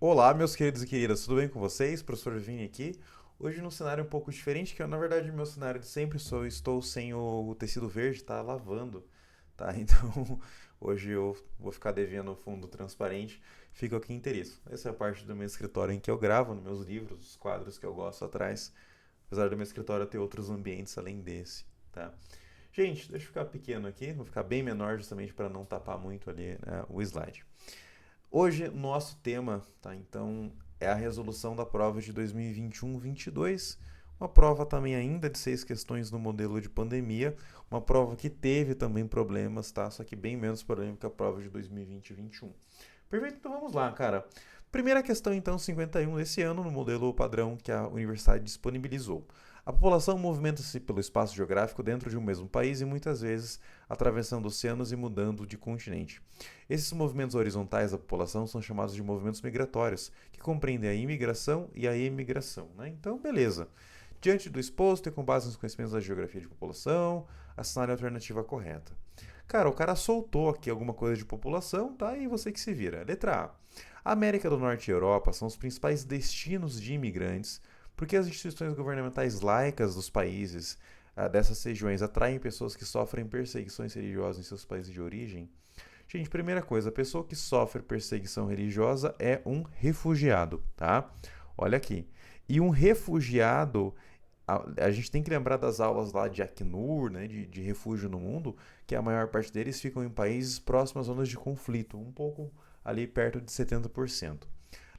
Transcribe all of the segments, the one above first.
Olá, meus queridos e queridas, tudo bem com vocês? Professor Vini aqui. Hoje num cenário um pouco diferente, que na verdade meu cenário de sempre estou sem o tecido verde, tá lavando, tá? Então hoje eu vou ficar devendo o fundo transparente, fica aqui inteiriço. Essa é a parte do meu escritório em que eu gravo, nos meus livros, os quadros que eu gosto atrás, apesar do meu escritório ter outros ambientes além desse, tá? Gente, deixa eu ficar pequeno aqui, vou ficar bem menor justamente para não tapar muito ali, né, o slide. Hoje, nosso tema, tá? Então, é a resolução da prova de 2021-22, uma prova também ainda de 6 questões no modelo de pandemia, uma prova que teve também problemas, tá? Só que bem menos problema que a prova de 2020-21. Perfeito, então vamos lá, cara. Primeira questão, então, 51 desse ano, no modelo padrão que a universidade disponibilizou. A população movimenta-se pelo espaço geográfico dentro de um mesmo país e muitas vezes atravessando oceanos e mudando de continente. Esses movimentos horizontais da população são chamados de movimentos migratórios, que compreendem a imigração e a emigração, né? Então, beleza. Diante do exposto e com base nos conhecimentos da geografia de população, assinale a alternativa correta. Cara, o cara soltou aqui alguma coisa de população, tá? E você que se vira. Letra A. A América do Norte e a Europa são os principais destinos de imigrantes, porque as instituições governamentais laicas dos países dessas regiões atraem pessoas que sofrem perseguições religiosas em seus países de origem. Gente, primeira coisa, a pessoa que sofre perseguição religiosa é um refugiado, tá? Olha aqui. E um refugiado, a gente tem que lembrar das aulas lá de Acnur, né, de refúgio no mundo, que a maior parte deles ficam em países próximos às zonas de conflito, um pouco ali perto de 70%.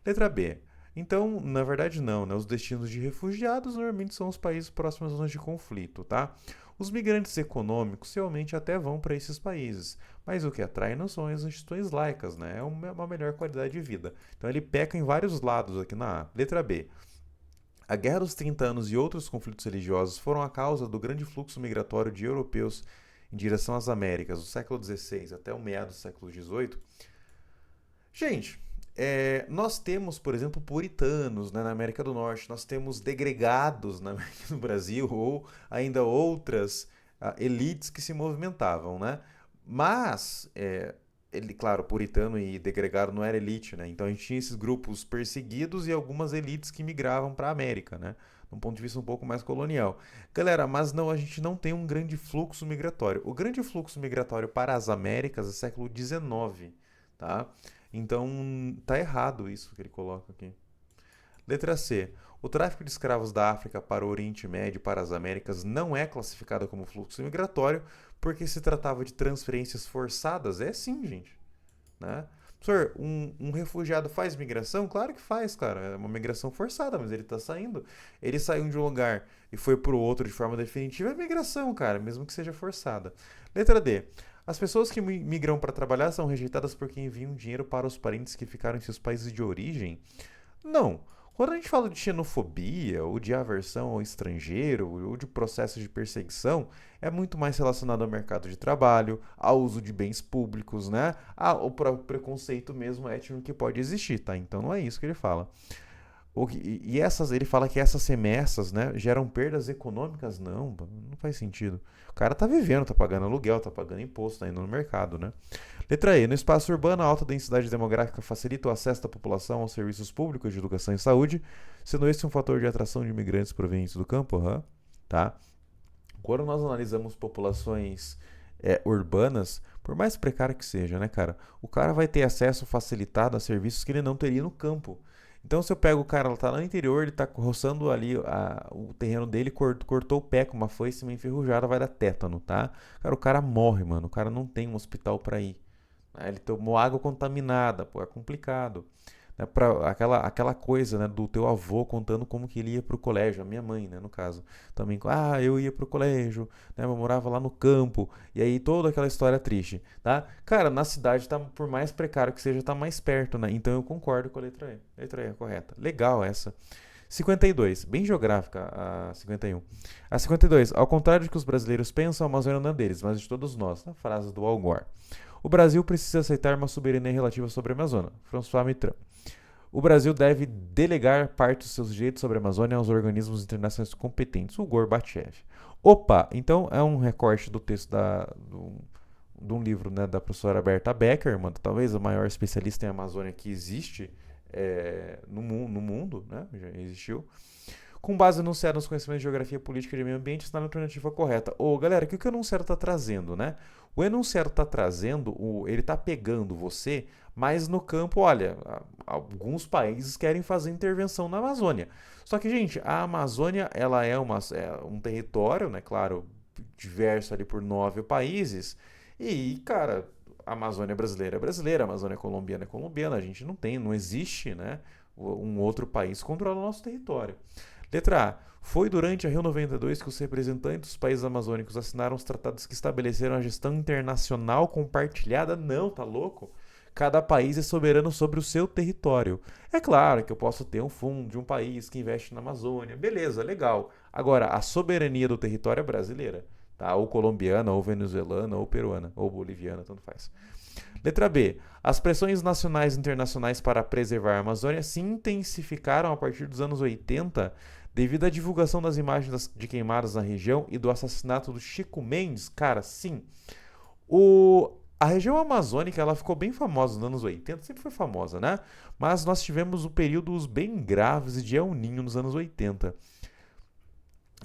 Letra B. Então, na verdade, não, né? Os destinos de refugiados normalmente são os países próximos às zonas de conflito, tá? Os migrantes econômicos realmente até vão para esses países, mas o que atrai não são as instituições laicas, né? É uma melhor qualidade de vida. Então, ele peca em vários lados aqui na A. Letra B. A Guerra dos 30 Anos e outros conflitos religiosos foram a causa do grande fluxo migratório de europeus em direção às Américas do século XVI até o meado do século XVIII. Gente, nós temos, por exemplo, puritanos, né, na América do Norte, nós temos degregados na América do Brasil ou ainda outras elites que se movimentavam, né? Mas, ele, claro, puritano e degregado não era elite, né? Então a gente tinha esses grupos perseguidos e algumas elites que migravam para a América, né? De um ponto de vista um pouco mais colonial. Galera, mas não, a gente não tem um grande fluxo migratório. O grande fluxo migratório para as Américas é século XIX, tá? Então, tá errado isso que ele coloca aqui. Letra C. O tráfico de escravos da África para o Oriente Médio e para as Américas não é classificado como fluxo migratório porque se tratava de transferências forçadas. É sim, gente. Né? Professor, um refugiado faz migração? Claro que faz, cara. É uma migração forçada, mas ele está saindo. Ele saiu de um lugar e foi para o outro de forma definitiva. É migração, cara, mesmo que seja forçada. Letra D. As pessoas que migram para trabalhar são rejeitadas porque enviam dinheiro para os parentes que ficaram em seus países de origem? Não. Quando a gente fala de xenofobia, ou de aversão ao estrangeiro, ou de processo de perseguição, é muito mais relacionado ao mercado de trabalho, ao uso de bens públicos, né? Ao próprio preconceito mesmo étnico que pode existir, tá? Então não é isso que ele fala. Ele fala que essas remessas, né, geram perdas econômicas? Não, não faz sentido. O cara tá vivendo, tá pagando aluguel, tá pagando imposto, tá indo no mercado, né? Letra E. No espaço urbano, a alta densidade demográfica facilita o acesso da população aos serviços públicos de educação e saúde, sendo esse um fator de atração de imigrantes provenientes do campo, tá? Quando nós analisamos populações urbanas, por mais precário que seja, né, cara? O cara vai ter acesso facilitado a serviços que ele não teria no campo. Então, se eu pego o cara, ele tá lá no interior, ele tá roçando ali o terreno dele, cortou o pé com uma foice meio enferrujada, vai dar tétano, tá? Cara, o cara morre, mano. O cara não tem um hospital pra ir. Ele tomou água contaminada, pô, é complicado. Né, aquela coisa, né, do teu avô contando como que ele ia pro colégio, a minha mãe, né, no caso, também, eu ia pro colégio, né, eu morava lá no campo, e aí toda aquela história triste, tá? Cara, na cidade, tá, por mais precário que seja, tá mais perto, né? Então eu concordo com a letra E. Letra E é correta. Legal essa. 52, bem geográfica a 51. A 52, ao contrário do que os brasileiros pensam, a Amazônia não é deles, mas de todos nós. A frase do Al Gore. O Brasil precisa aceitar uma soberania relativa sobre a Amazônia. François Mitterrand. O Brasil deve delegar parte dos seus direitos sobre a Amazônia aos organismos internacionais competentes. O Gorbachev. Opa, então é um recorte do texto de um livro, né, da professora Berta Becker, talvez a maior especialista em Amazônia que existe no mundo, né? Já existiu. Com base no enunciado nos conhecimentos de geografia, política e de meio ambiente, está na alternativa correta. Ô, galera, o que o enunciado está trazendo, né? O enunciado está trazendo, ele está pegando você, mas no campo, olha, alguns países querem fazer intervenção na Amazônia. Só que, gente, a Amazônia, ela é um território, né, claro, diverso ali por 9 países, e, cara, a Amazônia brasileira é brasileira, a Amazônia colombiana é colombiana, a gente não existe, né, um outro país controla o nosso território. Letra A. Foi durante a Rio 92 que os representantes dos países amazônicos assinaram os tratados que estabeleceram a gestão internacional compartilhada? Não, tá louco? Cada país é soberano sobre o seu território. É claro que eu posso ter um fundo de um país que investe na Amazônia. Beleza, legal. Agora, a soberania do território é brasileira. Tá? Ou colombiana, ou venezuelana, ou peruana, ou boliviana, tanto faz. Letra B. As pressões nacionais e internacionais para preservar a Amazônia se intensificaram a partir dos anos 80 devido à divulgação das imagens de queimadas na região e do assassinato do Chico Mendes. Cara, sim. A região amazônica ela ficou bem famosa nos anos 80, sempre foi famosa, né? Mas nós tivemos períodos bem graves de El Niño nos anos 80.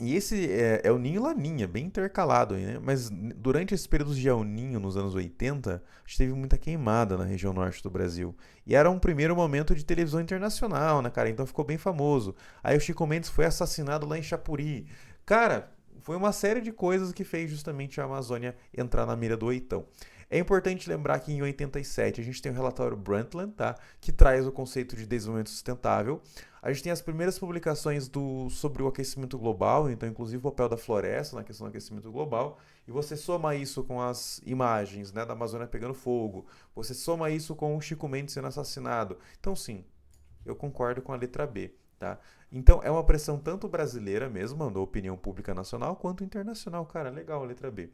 E esse é o Ninho e Laninha, bem intercalado aí, né? Mas durante esses períodos de El Ninho, nos anos 80, a gente teve muita queimada na região norte do Brasil. E era um primeiro momento de televisão internacional, né, cara? Então ficou bem famoso. Aí o Chico Mendes foi assassinado lá em Chapuri. Cara, foi uma série de coisas que fez justamente a Amazônia entrar na mira do oitão. É importante lembrar que em 87 a gente tem o relatório Brundtland, tá? Que traz o conceito de desenvolvimento sustentável. A gente tem as primeiras publicações sobre o aquecimento global, então inclusive o papel da floresta na questão do aquecimento global, e você soma isso com as imagens, né, da Amazônia pegando fogo, você soma isso com o Chico Mendes sendo assassinado. Então sim, eu concordo com a letra B. Tá? Então é uma pressão tanto brasileira mesmo, da opinião pública nacional, quanto internacional. Cara, legal a letra B.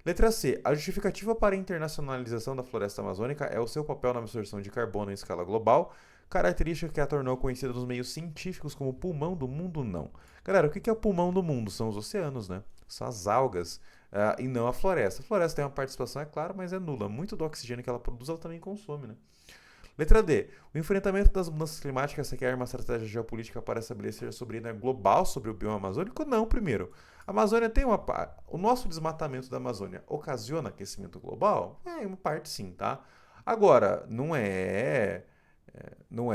Letra C. A justificativa para a internacionalização da floresta amazônica é o seu papel na absorção de carbono em escala global, característica que a tornou conhecida nos meios científicos como pulmão do mundo, não. Galera, o que é o pulmão do mundo? São os oceanos, né? São as algas, e não a floresta. A floresta tem uma participação, é claro, mas é nula. Muito do oxigênio que ela produz, ela também consome, né? Letra D. O enfrentamento das mudanças climáticas requer uma estratégia geopolítica para estabelecer soberania global sobre o bioma amazônico? Não, primeiro. A Amazônia tem uma. O nosso desmatamento da Amazônia ocasiona aquecimento global? É, em uma parte sim, tá? Agora, não é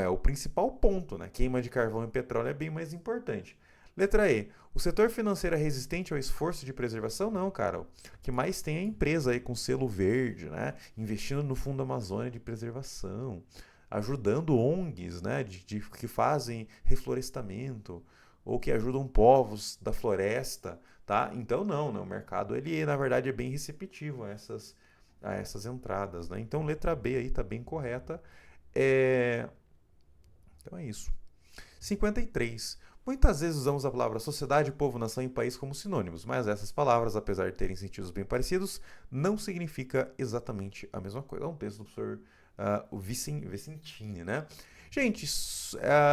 o principal ponto, né? Queima de carvão e petróleo é bem mais importante. Letra E. O setor financeiro é resistente ao esforço de preservação? Não, cara. O que mais tem é a empresa aí com selo verde, né? Investindo no Fundo Amazônia de Preservação, ajudando ONGs, né? Que fazem reflorestamento ou que ajudam povos da floresta, tá? Então não, né? O mercado ele na verdade é bem receptivo a essas entradas, né? Então letra B aí tá bem correta. É... Então é isso. 53. Muitas vezes usamos a palavra sociedade, povo, nação e país como sinônimos, mas essas palavras, apesar de terem sentidos bem parecidos, não significa exatamente a mesma coisa. É um texto do professor o Vicentini, né? Gente,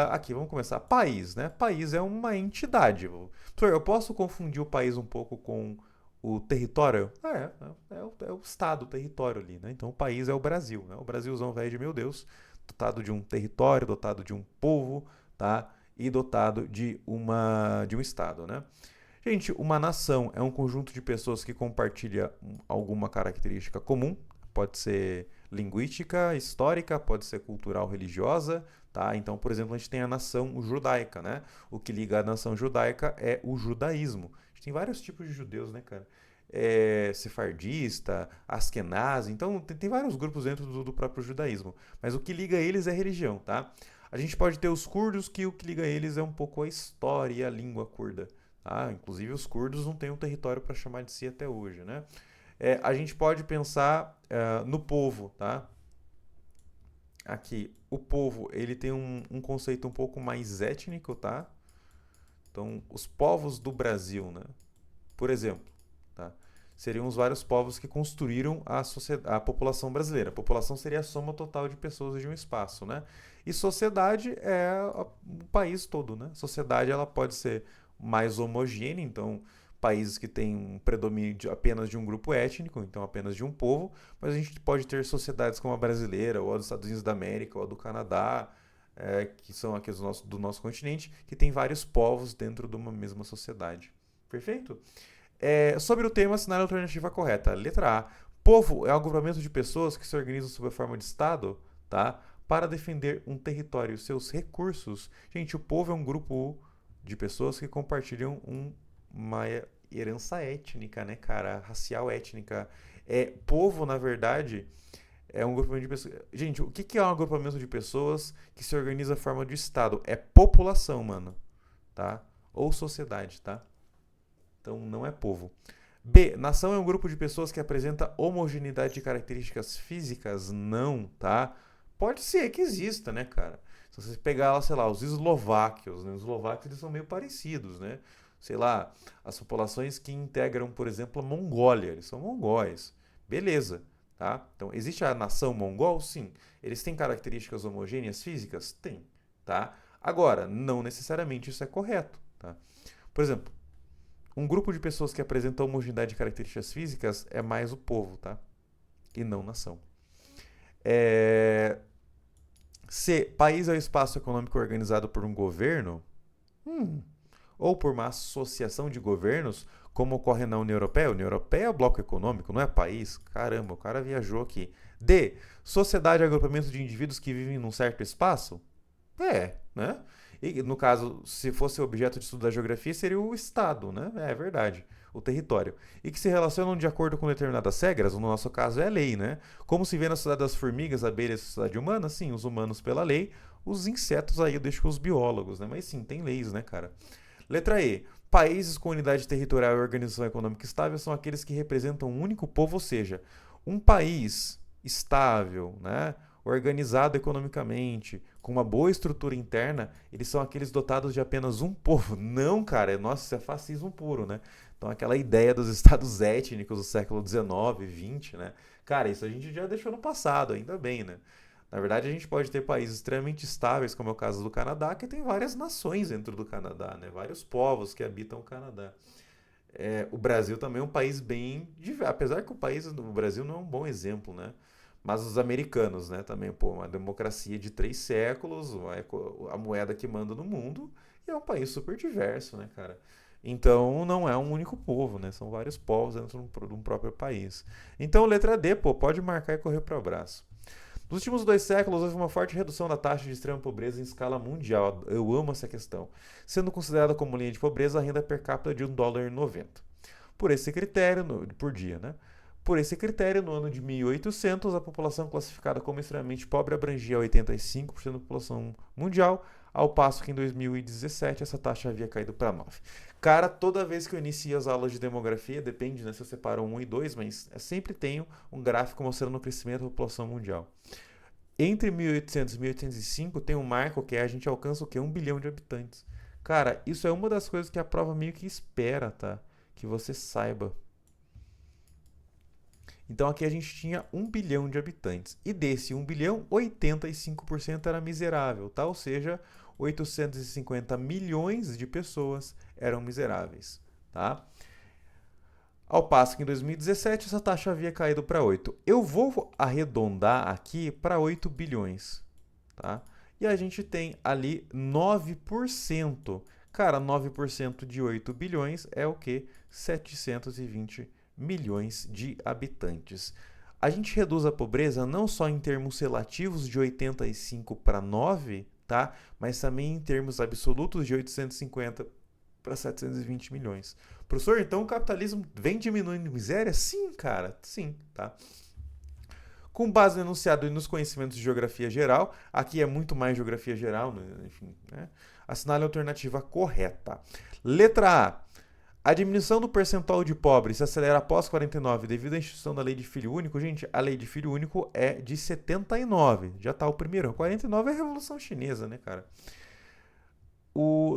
aqui vamos começar. País, né? País é uma entidade. Professor, eu posso confundir o país um pouco com o território? É o estado, o território ali, né? Então o país é o Brasil, né? O Brasilzão velho de meu Deus, dotado de um território, dotado de um povo, tá? E dotado de um estado, né? Gente, uma nação é um conjunto de pessoas que compartilha alguma característica comum, pode ser linguística, histórica, pode ser cultural, religiosa, tá? Então, por exemplo, a gente tem a nação judaica, né? O que liga a nação judaica é o judaísmo. A gente tem vários tipos de judeus, né, cara? Sefardista, Askenazi, então tem vários grupos dentro do próprio judaísmo, mas o que liga eles é religião, tá? A gente pode ter os curdos, que o que liga eles é um pouco a história e a língua curda. Tá? Inclusive, os curdos não têm um território para chamar de si até hoje. Né? A gente pode pensar no povo. Tá? Aqui, o povo ele tem um conceito um pouco mais étnico. Tá? Então, os povos do Brasil, né? Por exemplo, tá? Seriam os vários povos que construíram a população brasileira. A população seria a soma total de pessoas de um espaço, né? E sociedade é o país todo, né? Sociedade ela pode ser mais homogênea, então países que têm um predomínio apenas de um grupo étnico, então apenas de um povo, mas a gente pode ter sociedades como a brasileira, ou a dos Estados Unidos da América, ou a do Canadá, que são aqui do nosso continente, que tem vários povos dentro de uma mesma sociedade. Perfeito? Sobre o tema, assinar a alternativa correta. Letra A. Povo é um agrupamento de pessoas que se organizam sob a forma de Estado, tá? Para defender um território e seus recursos. Gente, o povo é um grupo de pessoas que compartilham uma herança étnica, né, cara? Racial étnica. Povo, na verdade, é um agrupamento de pessoas. Gente, o que é um agrupamento de pessoas que se organiza a forma de Estado? É população, mano, tá? Ou sociedade, tá? Então não é povo. B. Nação é um grupo de pessoas que apresenta homogeneidade de características físicas? Não, tá? Pode ser que exista, né, cara? Se você pegar, sei lá, os eslováquios, né? Os eslovacos eles são meio parecidos, né? Sei lá, as populações que integram, por exemplo, a Mongólia, eles são mongóis. Beleza, tá? Então, existe a nação mongol? Sim. Eles têm características homogêneas físicas? Tem, tá? Agora, não necessariamente isso é correto, tá? Por exemplo, um grupo de pessoas que apresenta homogeneidade de características físicas é mais o povo, tá? E não nação. C. País é o espaço econômico organizado por um governo? Ou por uma associação de governos, como ocorre na União Europeia. A União Europeia é o bloco econômico, não é país. Caramba, o cara viajou aqui. D. Sociedade é agrupamento de indivíduos que vivem num certo espaço? Né? E, no caso, se fosse objeto de estudo da geografia, seria o Estado, né? É verdade. O território. E que se relacionam de acordo com determinadas regras, no nosso caso é a lei, né? Como se vê na sociedade das formigas, abelhas e sociedade humana, sim, os humanos pela lei, os insetos aí eu deixo com os biólogos, né? Mas sim, tem leis, né, cara? Letra E. Países com unidade territorial e organização econômica estável são aqueles que representam um único povo, ou seja, um país estável, né? Organizado economicamente, com uma boa estrutura interna, eles são aqueles dotados de apenas um povo. Não, cara, nossa, isso é fascismo puro, né? Então, aquela ideia dos estados étnicos do século XIX, XX, né? Cara, isso a gente já deixou no passado, ainda bem, né? Na verdade, a gente pode ter países extremamente estáveis, como é o caso do Canadá, que tem várias nações dentro do Canadá, né? Vários povos que habitam o Canadá. O Brasil também é um país bem diverso, apesar que o Brasil não é um bom exemplo, né? Mas os americanos, né? Também, pô, uma democracia de 3 séculos, a moeda que manda no mundo, e é um país super diverso, né, cara? Então, não é um único povo, né? São vários povos dentro de um próprio país. Então, letra D, pô, pode marcar e correr para o abraço. Nos últimos 2 séculos, houve uma forte redução da taxa de extrema pobreza em escala mundial. Eu amo essa questão. Sendo considerada como linha de pobreza a renda per capita de US$ 1,90. Por esse critério, por dia, né? Por esse critério, no ano de 1800, a população classificada como extremamente pobre abrangia 85% da população mundial, ao passo que em 2017 essa taxa havia caído para 9%. Cara, toda vez que eu inicio as aulas de demografia, depende, né, se eu separo 1 e 2, mas eu sempre tenho um gráfico mostrando o crescimento da população mundial. Entre 1800 e 1805 tem um marco que a gente alcança o quê? 1 bilhão de habitantes. Cara, isso é uma das coisas que a prova meio que espera, tá? Que você saiba. Então aqui a gente tinha 1 bilhão de habitantes. E desse 1 bilhão, 85% era miserável, tá? Ou seja, 850 milhões de pessoas eram miseráveis, tá? Ao passo que em 2017 essa taxa havia caído para 8. Eu vou arredondar aqui para 8 bilhões, tá? E a gente tem ali 9%. Cara, 9% de 8 bilhões é o quê? 720 milhões de habitantes. A gente reduz a pobreza não só em termos relativos de 85 para 9, tá? Mas também em termos absolutos de 850 para 720 milhões. Professor, então o capitalismo vem diminuindo a miséria? Sim, cara, sim, tá? Com base no enunciado e nos conhecimentos de geografia geral, aqui é muito mais geografia geral, enfim, né? Assinale a alternativa correta. Letra A. A diminuição do percentual de pobres se acelera após 49 devido à instituição da lei de filho único. Gente, a lei de filho único é de 79. Já está o primeiro. 49 é a Revolução Chinesa, né, cara?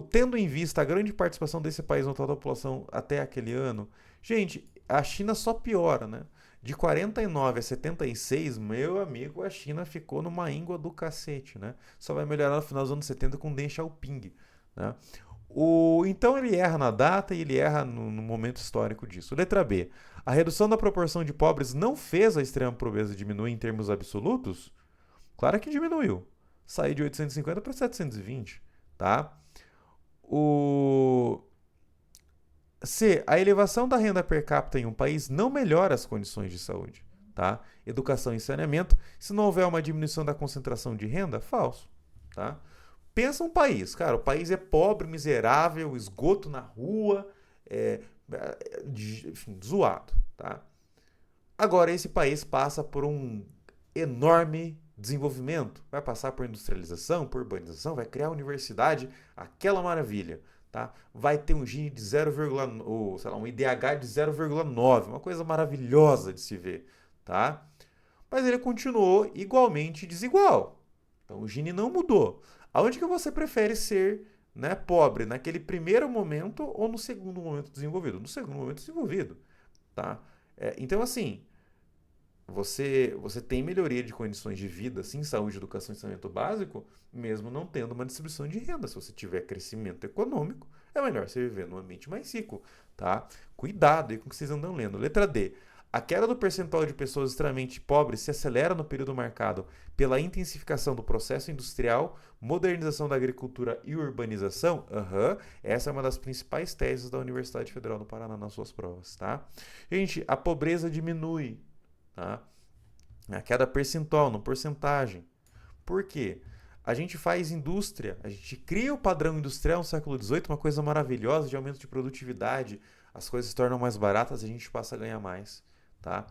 Tendo em vista a grande participação desse país no total da população até aquele ano, gente, a China só piora, né? De 49 a 76, meu amigo, a China ficou numa íngua do cacete, né? Só vai melhorar no final dos anos 70 com Deng Xiaoping, né? Então ele erra na data e ele erra no momento histórico disso. Letra B. A redução da proporção de pobres não fez a extrema pobreza diminuir em termos absolutos? Claro que diminuiu. sair de 850 para 720, tá? O C. A elevação da renda per capita em um país não melhora as condições de saúde, tá? Educação e saneamento. Se não houver uma diminuição da concentração de renda, falso, tá? Pensa um país, cara, o país é pobre, miserável, esgoto na rua, enfim, zoado, tá? Agora esse país passa por um enorme desenvolvimento, vai passar por industrialização, por urbanização, vai criar universidade, aquela maravilha, tá? Vai ter um Gini de 0, ou, sei lá, um IDH de 0,9, uma coisa maravilhosa de se ver, tá? Mas ele continuou igualmente desigual. Então o Gini não mudou. Aonde que você prefere ser, né, pobre? Naquele primeiro momento ou no segundo momento desenvolvido? No segundo momento desenvolvido, tá? Então, assim, você tem melhoria de condições de vida, sim, saúde, educação e saneamento básico, mesmo não tendo uma distribuição de renda. Se você tiver crescimento econômico, é melhor você viver num ambiente mais rico, tá? Cuidado aí com o que vocês andam lendo. Letra D. A queda do percentual de pessoas extremamente pobres se acelera no período marcado pela intensificação do processo industrial, modernização da agricultura e urbanização. Essa é uma das principais teses da Universidade Federal do Paraná nas suas provas, tá? Gente, a pobreza diminui, tá? A queda percentual, não porcentagem. Por quê? A gente faz indústria, a gente cria o padrão industrial no século XVIII, uma coisa maravilhosa de aumento de produtividade, as coisas se tornam mais baratas e a gente passa a ganhar mais, tá?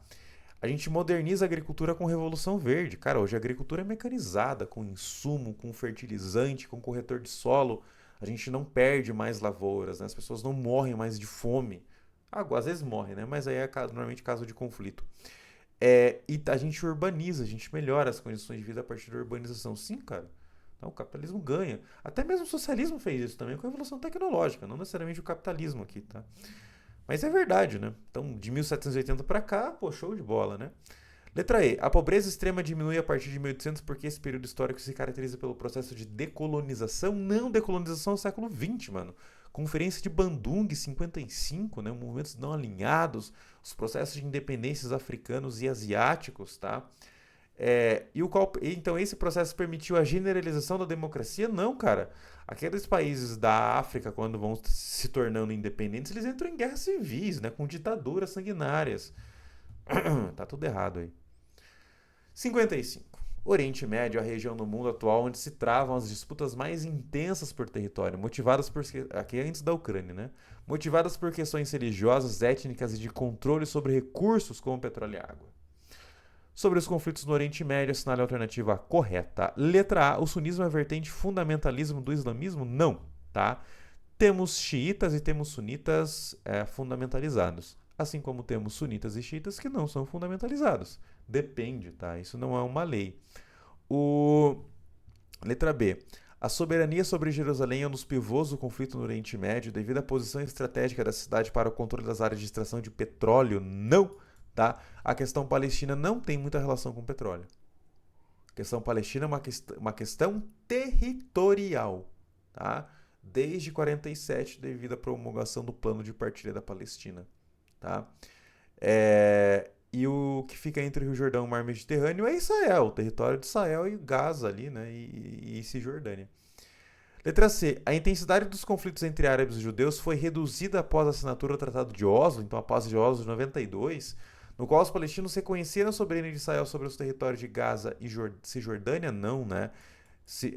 A gente moderniza a agricultura com Revolução Verde. Cara, hoje a agricultura é mecanizada, com insumo, com fertilizante, com corretor de solo. A gente não perde mais lavouras, né? As pessoas não morrem mais de fome. Às vezes morrem, né? Mas aí é normalmente caso de conflito. E a gente urbaniza, a gente melhora as condições de vida a partir da urbanização. Sim, cara. Então, o capitalismo ganha. Até mesmo o socialismo fez isso também com a evolução tecnológica, não necessariamente o capitalismo aqui, tá? Mas é verdade, né? Então, de 1780 para cá, pô, show de bola, né? Letra E. A pobreza extrema diminui a partir de 1800 porque esse período histórico se caracteriza pelo processo de decolonização. Não, decolonização é o século XX, mano. Conferência de Bandung, 55, né? Movimentos não alinhados, os processos de independências africanos e asiáticos, tá? Então esse processo permitiu a generalização da democracia? Não, cara. Aqueles países da África, quando vão se tornando independentes, eles entram em guerras civis, né? Com ditaduras sanguinárias. Tá tudo errado aí. 55. Oriente Médio é a região do mundo atual onde se travam as disputas mais intensas por território, motivadas por... Aqui é antes da Ucrânia, né? Motivadas por questões religiosas, étnicas e de controle sobre recursos como petróleo e água. Sobre os conflitos no Oriente Médio, assinale a alternativa correta. Letra A. O sunismo é vertente fundamentalismo do islamismo? Não, tá? Temos xiitas e temos sunitas fundamentalizados. Assim como temos sunitas e xiitas que não são fundamentalizados. Depende, tá? Isso não é uma lei. Letra B. A soberania sobre Jerusalém é um dos pivôs do conflito no Oriente Médio devido à posição estratégica da cidade para o controle das áreas de extração de petróleo? Não, tá? A questão palestina não tem muita relação com petróleo. A questão palestina é uma questão territorial, tá? Desde 47, devido à promulgação do plano de partilha da Palestina, tá? E o que fica entre o Rio Jordão e o Mar Mediterrâneo é Israel, o território de Israel e Gaza ali, né? E Cisjordânia. Letra C. A intensidade dos conflitos entre árabes e judeus foi reduzida após a assinatura do Tratado de Oslo, então a paz de Oslo de 92, no qual os palestinos reconheceram a soberania de Israel sobre os territórios de Gaza e Cisjordânia? Não, né?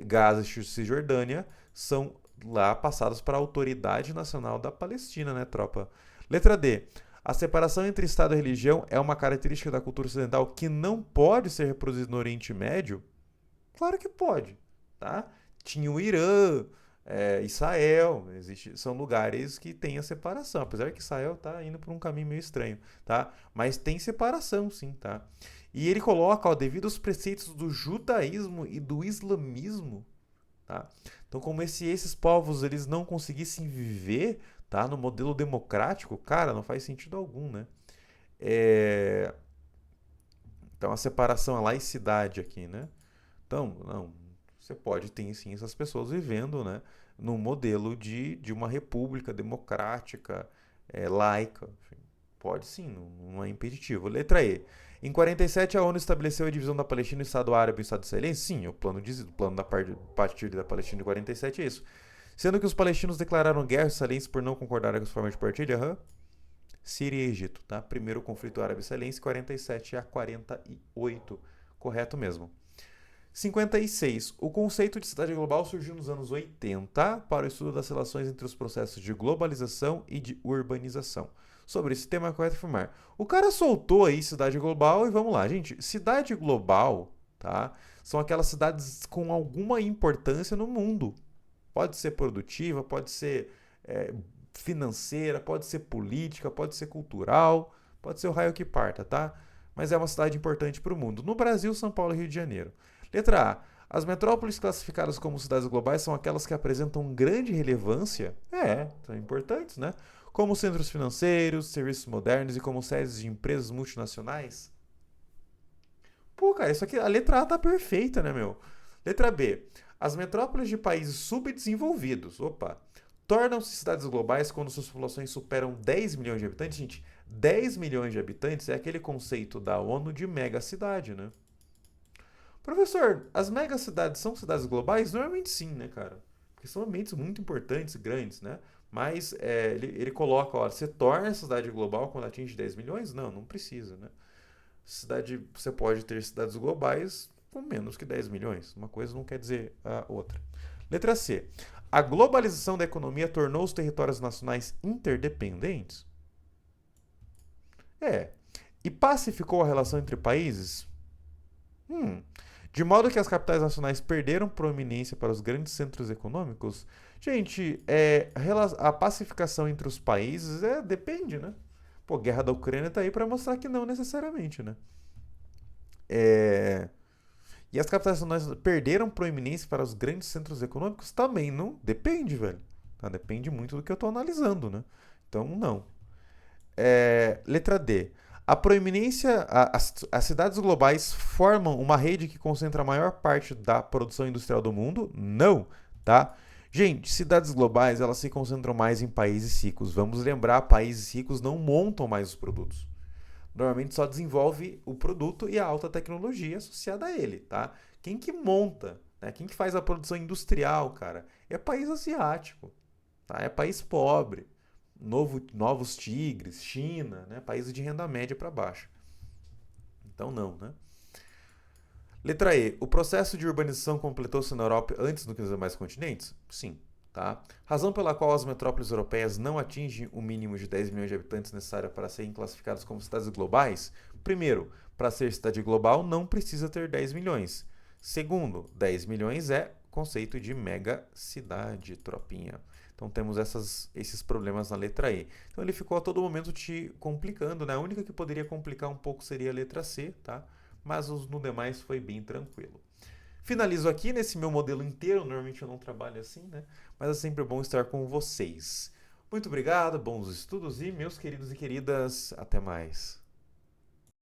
Gaza e Cisjordânia são lá passados para a Autoridade Nacional da Palestina, né, tropa? Letra D. A separação entre Estado e religião é uma característica da cultura ocidental que não pode ser reproduzida no Oriente Médio? Claro que pode, tá? Tinha o Irã, Israel, são lugares que têm a separação, apesar que Israel está indo por um caminho meio estranho, tá? Mas tem separação, sim, tá? E ele coloca, ó, devido aos preceitos do judaísmo e do islamismo, tá? Então, como esses povos eles não conseguissem viver, tá, no modelo democrático, cara, não faz sentido algum, né? Então, a separação, a laicidade aqui, né? Então, não, você pode ter sim essas pessoas vivendo, né, num modelo de uma república democrática, laica, enfim, Pode sim, não é impeditivo. Letra E. Em 47, a ONU estabeleceu a divisão da Palestina em Estado Árabe e Estado israelense? Sim, o plano da partir da Palestina de 47 é isso. Sendo que os palestinos declararam guerra aos israelenses por não concordarem com as formas de partilha? Aham. Síria e Egito, tá? Primeiro conflito árabe-israelense, 47 a 48. Correto mesmo. 56. O conceito de cidade global surgiu nos anos 80 para o estudo das relações entre os processos de globalização e de urbanização. Sobre esse tema, é correto afirmar. O cara soltou aí cidade global e vamos lá, gente. Cidade global, tá? São aquelas cidades com alguma importância no mundo. Pode ser produtiva, pode ser financeira, pode ser política, pode ser cultural, pode ser o raio que parta, tá? Mas é uma cidade importante para o mundo. No Brasil, São Paulo e Rio de Janeiro. Letra A. As metrópoles classificadas como cidades globais são aquelas que apresentam grande relevância. São importantes, né? Como centros financeiros, serviços modernos e como sedes de empresas multinacionais. Pô, cara, isso aqui, a letra A tá perfeita, né, meu? Letra B. As metrópoles de países subdesenvolvidos, tornam-se cidades globais quando suas populações superam 10 milhões de habitantes. Gente, 10 milhões de habitantes é aquele conceito da ONU de megacidade, né? Professor, as megacidades são cidades globais? Normalmente sim, né, cara? Porque são ambientes muito importantes, grandes, né? Mas ele coloca, ó, você torna a cidade global quando atinge 10 milhões? Não, não precisa, né? Você pode ter cidades globais com menos que 10 milhões. Uma coisa não quer dizer a outra. Letra C. A globalização da economia tornou os territórios nacionais interdependentes? E pacificou a relação entre países? De modo que as capitais nacionais perderam proeminência para os grandes centros econômicos? Gente, a pacificação entre os países depende, né? Pô, a guerra da Ucrânia tá aí para mostrar que não necessariamente, né? E as capitais nacionais perderam proeminência para os grandes centros econômicos? Também não. Depende, velho. Tá? Depende muito do que eu tô analisando, né? Então, não. Letra D. A proeminência, as cidades globais formam uma rede que concentra a maior parte da produção industrial do mundo? Não, tá? Gente, cidades globais, elas se concentram mais em países ricos. Vamos lembrar, países ricos não montam mais os produtos. Normalmente só desenvolve o produto e a alta tecnologia associada a ele, tá? Quem que monta, né? Quem que faz a produção industrial, cara? É país asiático, tá? É país pobre. Novos tigres, China, né? Países de renda média para baixo. Então não, né? Letra E. O processo de urbanização completou-se na Europa antes do que nos demais continentes? Sim. Tá? Razão pela qual as metrópoles europeias não atingem o mínimo de 10 milhões de habitantes necessário para serem classificadas como cidades globais? Primeiro, para ser cidade global não precisa ter 10 milhões. Segundo, 10 milhões é conceito de mega cidade, tropinha. Então temos esses problemas na letra E. Então ele ficou a todo momento te complicando, né? A única que poderia complicar um pouco seria a letra C, tá? Mas no demais foi bem tranquilo. Finalizo aqui nesse meu modelo inteiro, normalmente eu não trabalho assim, né? Mas é sempre bom estar com vocês. Muito obrigado, bons estudos e meus queridos e queridas, até mais.